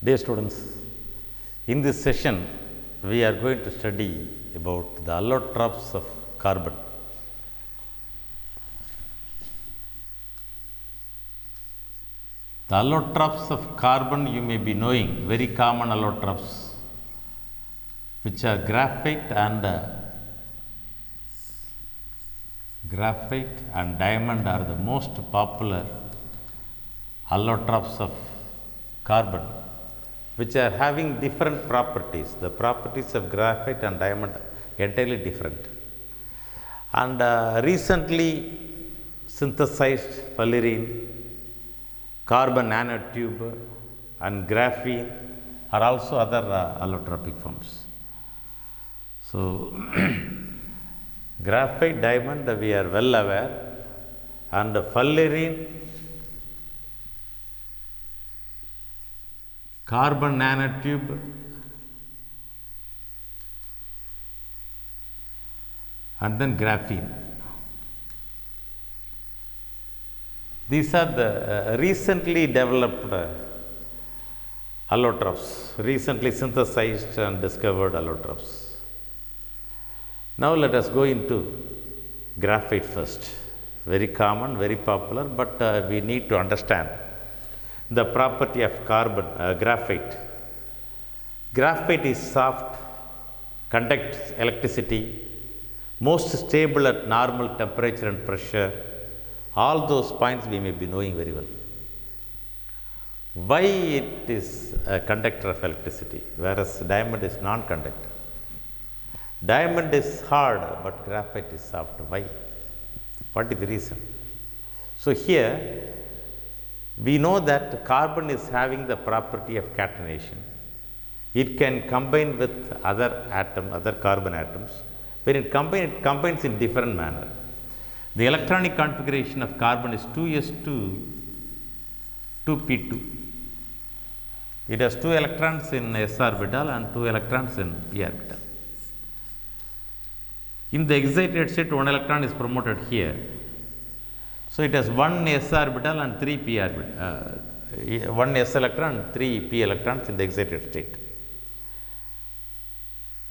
Dear students, in this session we are going to study about the allotropes of carbon. The allotropes of carbon you may be knowing, very common allotropes, which are graphite and diamond are the most popular allotropes of carbon, which are having different properties. The properties of graphite and diamond entirely different. And recently synthesized fullerene, carbon nanotube and graphene are also other allotropic forms. So, graphite, diamond we are well aware, and fullerene, carbon nanotube and then graphene. These are the recently developed allotropes, recently synthesized and discovered allotropes. Now let us go into graphite first. Very common, very popular, but we need to understand the property of carbon, graphite. Graphite is soft, conducts electricity, most stable at normal temperature and pressure. All those points we may be knowing very well. Why it is a conductor of electricity, whereas diamond is non-conductor? Diamond is hard, but graphite is soft. Why? What is the reason? So here we know that carbon is having the property of catenation. It can combine with other carbon atoms. When it combines in different manner. The electronic configuration of carbon is 2s2, 2p2. It has 2 electrons in s orbital and 2 electrons in p orbital. In the excited state, 1 electron is promoted here. So it has 1 s orbital and 3 p orbital, 1 s electron and 3 p electrons in the excited state.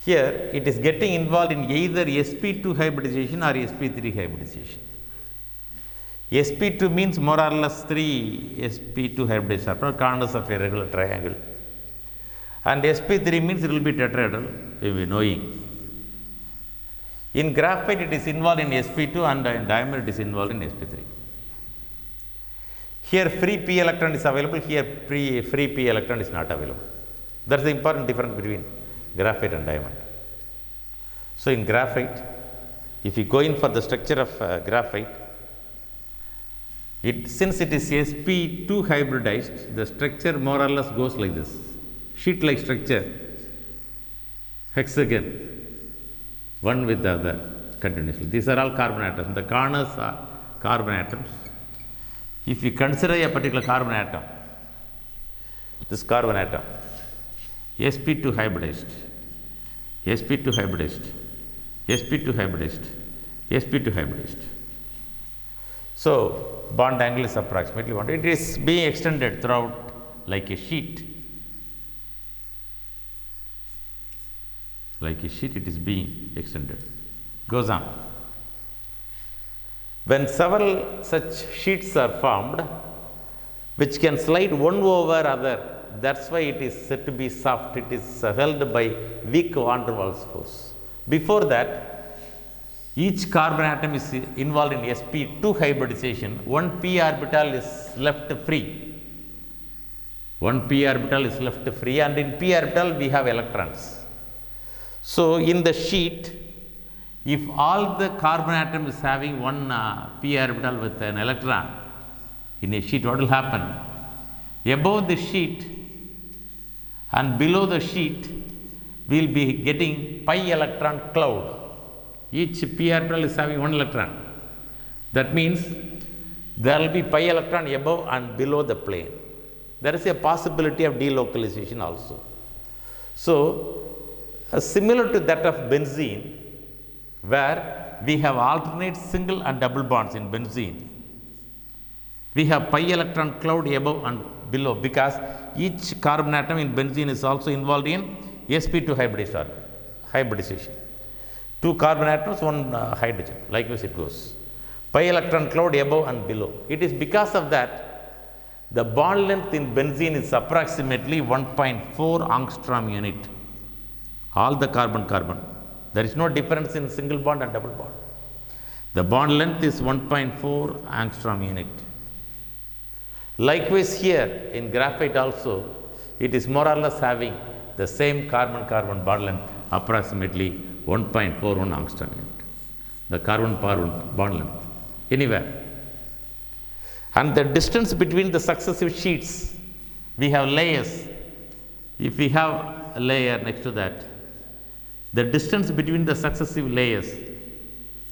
Here it is getting involved in either sp2 hybridization or sp3 hybridization. sp2 means more or less 3 sp2 hybridization, corners of a regular triangle. And sp3 means it will be tetrahedral, we will be knowing. In graphite it is involved in sp2 and in diamond it is involved in sp3. Here free p electron is available, here free p electron is not available. That is the important difference between graphite and diamond. So in graphite, if you go in for the structure of graphite, since it is sp2 hybridized, the structure more or less goes like this, sheet like structure, hexagon, one with the other continuously. These are all carbon atoms. The corners are carbon atoms. If you consider a particular carbon atom, this carbon atom, sp2 hybridized, sp2 hybridized, sp2 hybridized, sp2 hybridized. So bond angle is approximately 1. It is being extended throughout like a sheet. Like a sheet, it is being extended. Goes on. When several such sheets are formed, which can slide one over other, that's why it is said to be soft. It is held by weak van der Waals force. Before that, each carbon atom is involved in sp2 hybridization. One p orbital is left free. One p orbital is left free, and in p orbital we have electrons. So in the sheet, if all the carbon atom is having one p orbital with an electron in a sheet, what will happen? Above the sheet and below the sheet, we will be getting pi electron cloud. Each p orbital is having 1 electron. That means there will be pi electron above and below the plane. There is a possibility of delocalization also. So, similar to that of benzene, where we have alternate single and double bonds in benzene, we have pi electron cloud above and below, because each carbon atom in benzene is also involved in sp2 hybridization. 2 carbon atoms, 1 hydrogen. Likewise it goes. Pi electron cloud above and below. It is because of that the bond length in benzene is approximately 1.4 angstrom unit. All the carbon. There is no difference in single bond and double bond. The bond length is 1.4 angstrom unit. Likewise here in graphite also, it is more or less having the same carbon bond length, approximately 1.41 angstrom unit. The carbon bond length anywhere. And the distance between the successive sheets, we have layers. If we have a layer next to that, the distance between the successive layers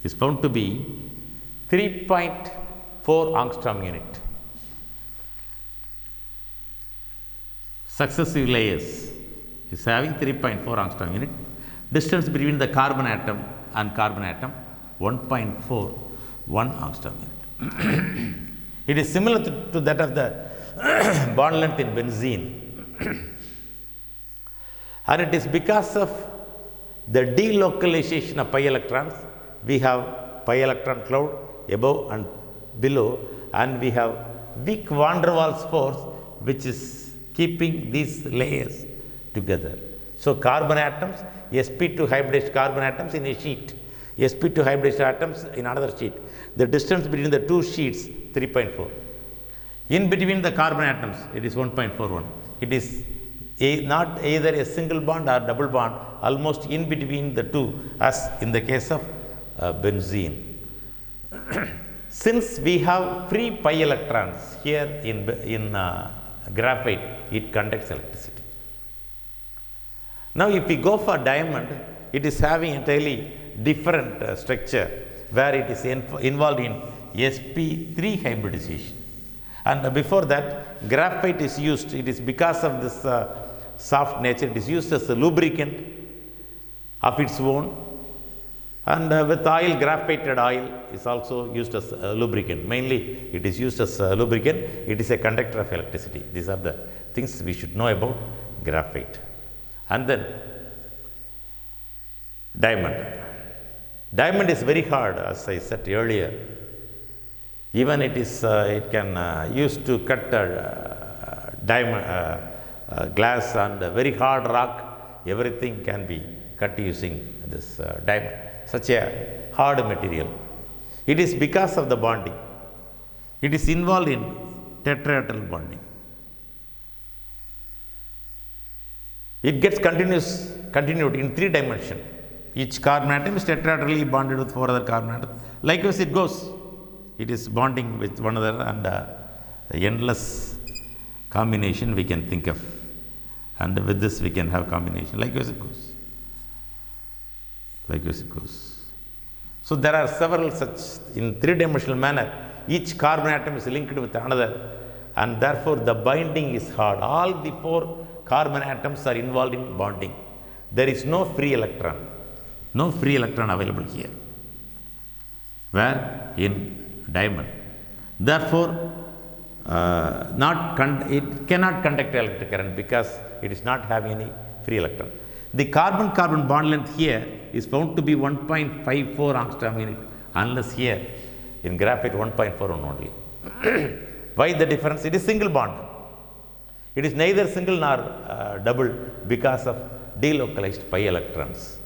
is found to be 3.4 angstrom unit. Successive layers is having 3.4 angstrom unit. Distance between the carbon atom and carbon atom 1.41 angstrom unit. It is similar to that of the bond length in benzene. And it is because of the delocalization of pi electrons, we have pi electron cloud above and below, and we have weak van der Waals force which is keeping these layers together. So carbon atoms, sp2 hybridized carbon atoms in a sheet, sp2 hybridized atoms in another sheet. The distance between the 2 sheets 3.4. In between the carbon atoms it is 1.41. It is not either a single bond or double bond, almost in between the 2, as in the case of benzene. Since we have free pi electrons here in graphite, it conducts electricity. Now if we go for diamond, it is having entirely different structure, where it is involved in sp3 hybridization. And before that, graphite is used. It is because of this soft nature, it is used as a lubricant of its own. And with oil, graphited oil is also used as a lubricant. Mainly it is used as a lubricant. It is a conductor of electricity. These are the things we should know about graphite. And then diamond. Diamond is very hard, as I said earlier. Even it can used to cut diamond glass and very hard rock. Everything can be cut using this diamond. Such a hard material. It is because of the bonding. It is involved in tetrahedral bonding. It gets continued in 3 dimensions. Each carbon atom is tetrahedrali bonded with 4 other carbon atoms. Likewise it goes. It is bonding with one another, and endless combination we can think of. And with this we can have combination. Likewise it goes. So there are several such, in 3-dimensional manner, each carbon atom is linked with another, and therefore the binding is hard. All the 4 carbon atoms are involved in bonding. There is no free electron available here. Where? In diamond. Therefore, it cannot conduct electric current because it is not having any free electron. The carbon bond length here is found to be 1.54 angstrom unit, unless here in graphite 1.41 only. Why the difference? It is single bond. It is neither single nor double because of delocalized pi electrons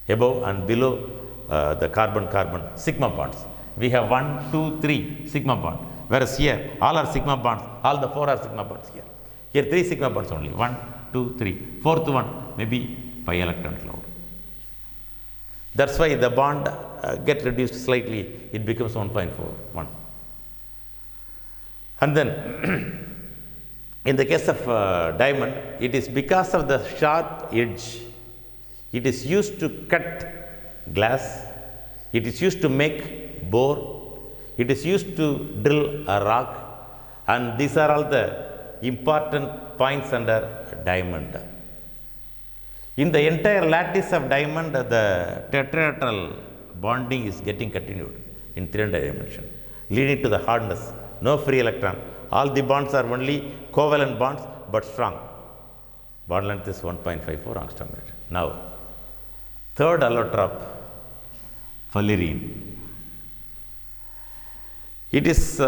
above and below the carbon sigma bonds. We have 1, 2, 3 sigma bond, whereas here all are sigma bonds. All the 4 are sigma bonds here. Here 3 sigma bonds only. 1, 2, 3. 4th one may be pi electron cloud. That's why the bond get reduced slightly. It becomes 1.41. And then in the case of diamond, it is because of the sharp edge. It is used to cut glass. It is used to make bore. It is used to drill a rock, and these are all the important points under diamond. In the entire lattice of diamond, the tetrahedral bonding is getting continued in 3 dimensions, leading to the hardness, no free electron. All the bonds are only covalent bonds but strong. Bond length is 1.54 angstrom unit. Now, third allotrope, fullerene. It is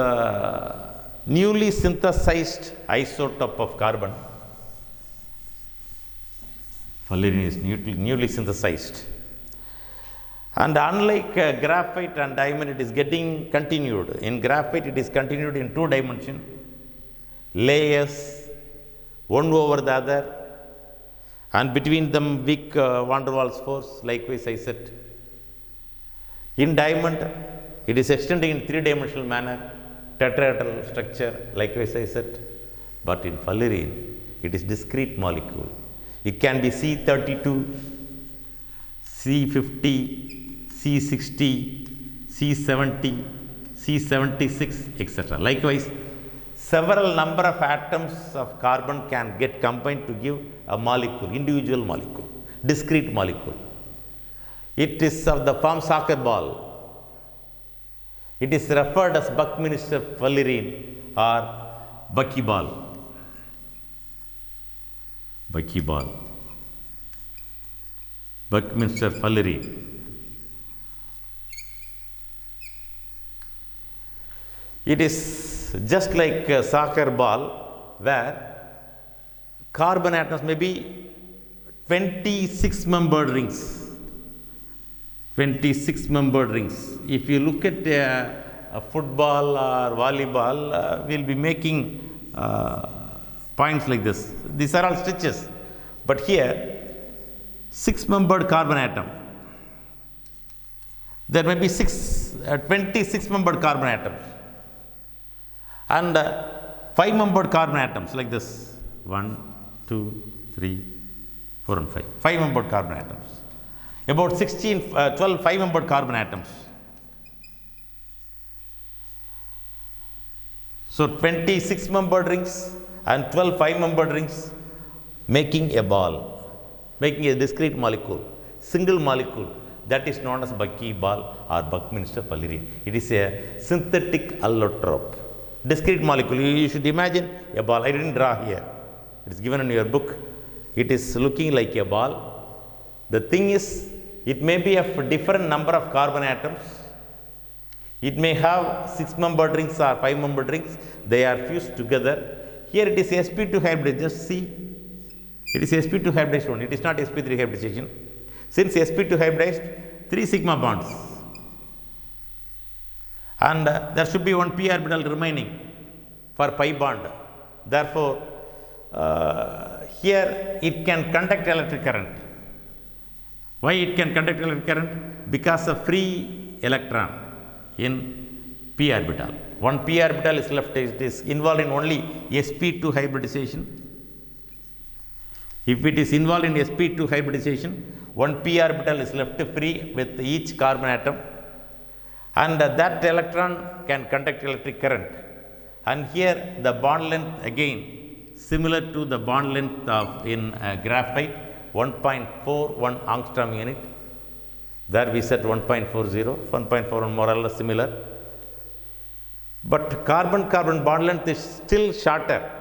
newly synthesized isotope of carbon. Fullerene is newly synthesized. And unlike graphite and diamond, it is getting continued. In graphite, it is continued in 2 dimensions, layers, one over the other, and between them weak van der Waals force, likewise I said. In diamond, it is extending in 3-dimensional manner, tetrahedral structure, likewise I said. But in fullerene, it is discrete molecule. It can be C32, C50, C60, C70, C76, etc. Likewise, several number of atoms of carbon can get combined to give a molecule, individual molecule, discrete molecule. It is of the form soccer ball. It is referred as Buckminster fullerene or buckyball. Buckyball. Buckminster fullerene. It is just like a soccer ball where carbon atoms may be 26 membered rings. 26 membered rings. If you look at a football or volleyball, we'll be making points like this. These are all stitches. But here, 6 membered carbon atom. There may be 26 membered carbon atoms. And 5 membered carbon atoms like this. 1, 2, 3, 4 and 5. 5 membered carbon atoms. About 12 5 membered carbon atoms. So 26 membered rings and 12 5 membered rings making a ball, making a discrete molecule, single molecule, that is known as buckyball or Buckminster fullerene. It is a synthetic allotrope. Discrete molecule, you should imagine a ball. I didn't draw here. It is given in your book. It is looking like a ball. The thing is, it may be of different number of carbon atoms. It may have 6 membered rings or 5 membered rings. They are fused together. Here it is sp2 hybrid. Just see. It is sp2 hybridization. It is not sp3 hybridization. Since sp2 hybridized, 3 sigma bonds. And there should be one p orbital remaining for pi bond. Therefore, here it can conduct electric current. Why it can conduct electric current? Because of free electron in p orbital. One p orbital is left, it is involved in only sp2 hybridization. If it is involved in sp2 hybridization, one p orbital is left free with each carbon atom, and that electron can conduct electric current. And here the bond length again similar to the bond length of in graphite, 1.41 angstrom unit. There we set 1.40, 1.41 more or less similar. But carbon-carbon bond length is still shorter.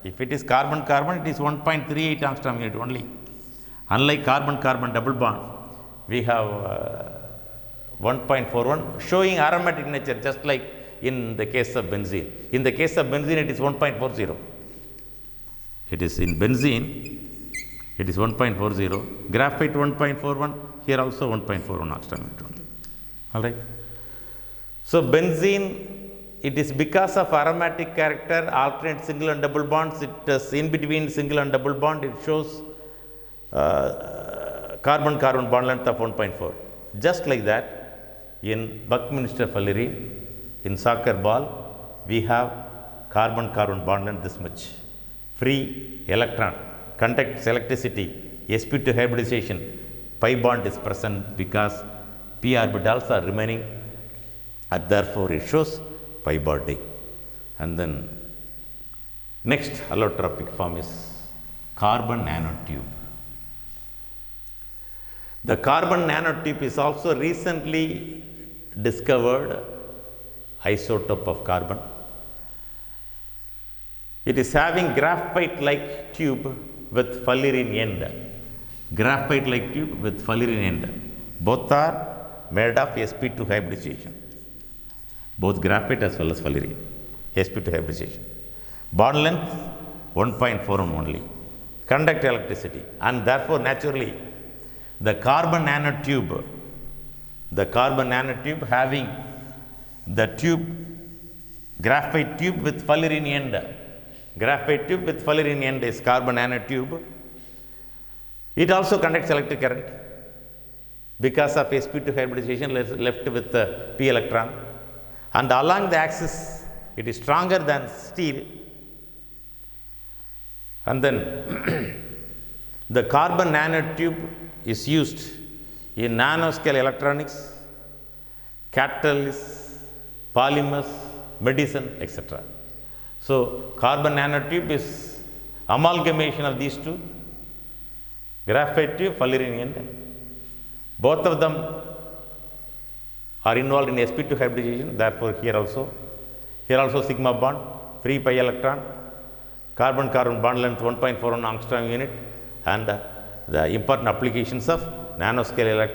If it is carbon-carbon, it is 1.38 angstrom unit only. Unlike carbon-carbon double bond, we have 1.41 showing aromatic nature, just like in the case of benzene. In the case of benzene, it is 1.40. It is in benzene, it is 1.40. Graphite 1.41, here also 1.41 angstrom unit only. All right. So benzene, it is because of aromatic character, alternate single and double bonds. It is in between single and double bond. It shows carbon-carbon bond length of 1.4. Just like that, in Buckminster fullerene, in soccer ball, we have carbon-carbon bond length this much. Free electron conducts electricity, sp2 hybridization, pi bond is present because p orbitals are remaining, and therefore it shows pi bonding. And then next allotropic form is carbon nanotube. The carbon nanotube is also recently discovered isotope of carbon. It is having graphite-like tube with fullerene end. Graphite-like tube with fullerene end. Both are made of sp2 hybridization. Both graphite as well as fullerene. sp2 hybridization. Bond length 1.41 only. Conduct electricity, and therefore naturally the carbon nanotube having the tube, graphite tube with fullerene end. Graphite tube with fullerene end is carbon nanotube. It also conducts electric current because of sp2 hybridization left with the p electron, and along the axis it is stronger than steel. And then the carbon nanotube is used in nanoscale electronics, catalysts, polymers, medicine, etc. So, carbon nanotube is amalgamation of these two, graphite tube, fullerene end. Both of them are involved in sp2 hybridization, therefore here also sigma bond, free pi electron, carbon-carbon bond length 1.41 angstrom unit, and the important applications of nanoscale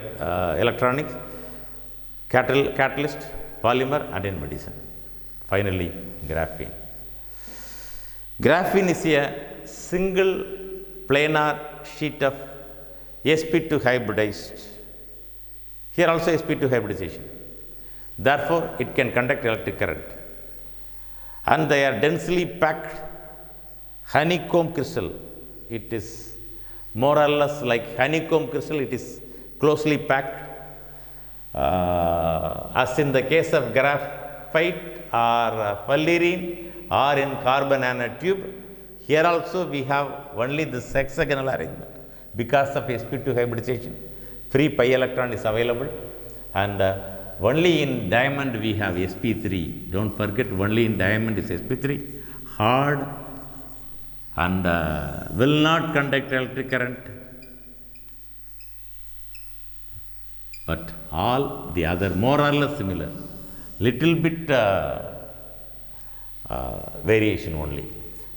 electronics, catalyst, polymer, and in medicine. Finally, graphene. Graphene is a single planar sheet of sp2 hybridized. Here also sp2 hybridization. Therefore, it can conduct electric current. And they are densely packed honeycomb crystal. It is more or less like honeycomb crystal, it is closely packed. As in the case of graphite or fullerene or in carbon nanotube, here also we have only this hexagonal arrangement because of sp2 hybridization. Free pi electron is available, and only in diamond we have sp3. Don't forget, only in diamond is sp3, hard and will not conduct electric current, but all the other more or less similar, little bit variation only.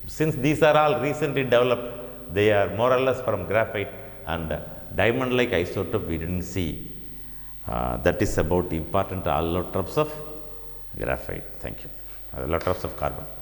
Since these are all recently developed, they are more or less from graphite, and diamond like isotope we didn't see. That is about the important allotropes of graphite. Thank you. Allotropes of carbon.